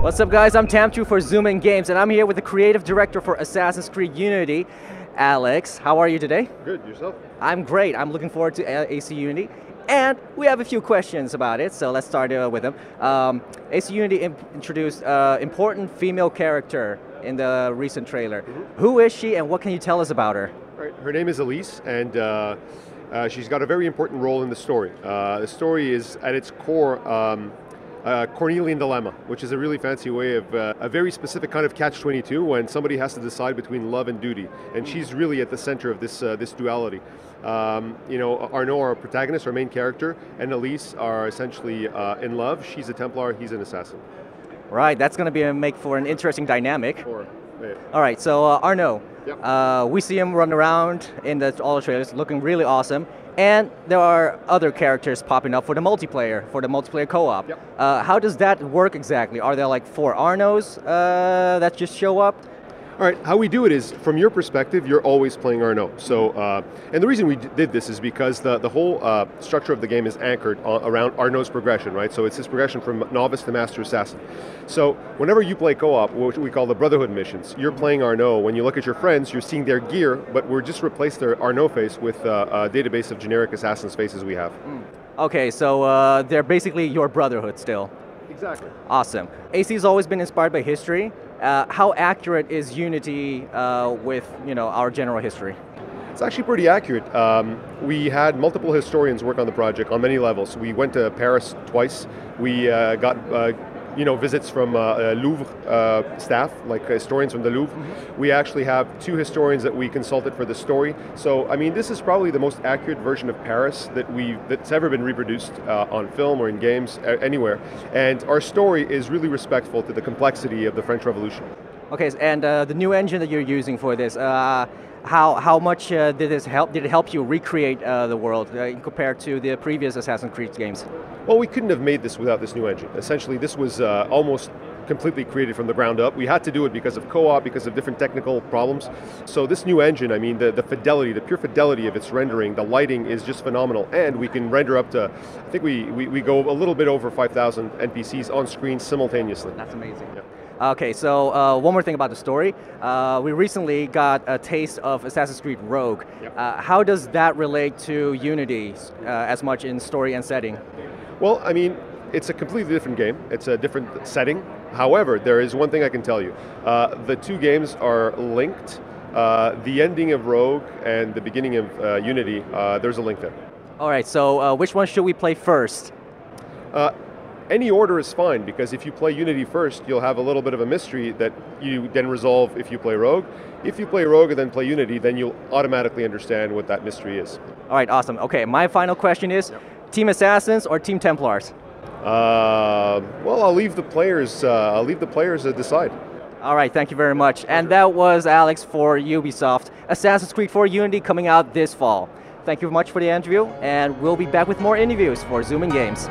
What's up, guys? I'm Tam2 for Zoom In Games, and I'm here with the creative director for Assassin's Creed Unity, Alex. How are you today? Good, yourself? I'm great. I'm looking forward to AC Unity, and we have a few questions about it, so let's start with them. AC Unity introduced important female character in the recent trailer. Who is she, and what can you tell us about her? Right. Her name is Elise, and she's got a very important role in the story. The story is, at its core, Cornelian dilemma, which is a really fancy way of a very specific kind of catch-22 when somebody has to decide between love and duty, and she's really at the center of this this duality. Arnaud, our protagonist, our main character, and Elise are essentially in love. She's a Templar, he's an assassin. Right, that's going to make for an interesting dynamic. Sure. Yeah. All right, so Arnaud, Yep. we see him run around in all the trailers, looking really awesome. And there are other characters popping up for the multiplayer co-op. Yep. How does that work exactly? Are there like 4 Arnauds that just show up? All right, how we do it is, from your perspective, you're always playing Arnaud. So, and the reason we did this is because the whole structure of the game is anchored around Arnaud's progression, right? So it's his progression from novice to master assassin. So whenever you play co-op, what we call the Brotherhood missions, you're playing Arnaud. When you look at your friends, you're seeing their gear, but we're just replaced their Arnaud face with a database of generic assassin's faces we have. Okay, so they're basically your Brotherhood still. Exactly. Awesome. AC's always been inspired by history. How accurate is Unity with our general history? It's actually pretty accurate. We had multiple historians work on the project on many levels. We went to Paris twice. We got visits from Louvre staff, like historians from the Louvre. We actually have 2 historians that we consulted for the story. So, I mean, this is probably the most accurate version of Paris that's ever been reproduced on film or in games, anywhere. And our story is really respectful to the complexity of the French Revolution. Okay, and the new engine that you're using for this, how much did it help you recreate the world compared to the previous Assassin's Creed games? Well, we couldn't have made this without this new engine. Essentially, this was almost completely created from the ground up. We had to do it because of co-op, because of different technical problems. So this new engine, I mean, the fidelity, the pure fidelity of its rendering, the lighting is just phenomenal. And we can render up to, I think we go a little bit over 5,000 NPCs on screen simultaneously. That's amazing. Yeah. Okay, so one more thing about the story. We recently got a taste of Assassin's Creed Rogue. Yep. How does that relate to Unity as much in story and setting? Well, I mean, it's a completely different game. It's a different setting. However, there is one thing I can tell you. The 2 games are linked. The ending of Rogue and the beginning of Unity, there's a link there. All right, so which one should we play first? Any order is fine, because if you play Unity first, you'll have a little bit of a mystery that you then resolve if you play Rogue. If you play Rogue and then play Unity, then you'll automatically understand what that mystery is. All right, awesome. Okay, my final question is, Team Assassins or Team Templars? Well, I'll leave the players to decide. All right, thank you very much. And that was Alex for Ubisoft. Assassin's Creed 4 Unity coming out this fall. Thank you very much for the interview, and we'll be back with more interviews for Zoom In Games.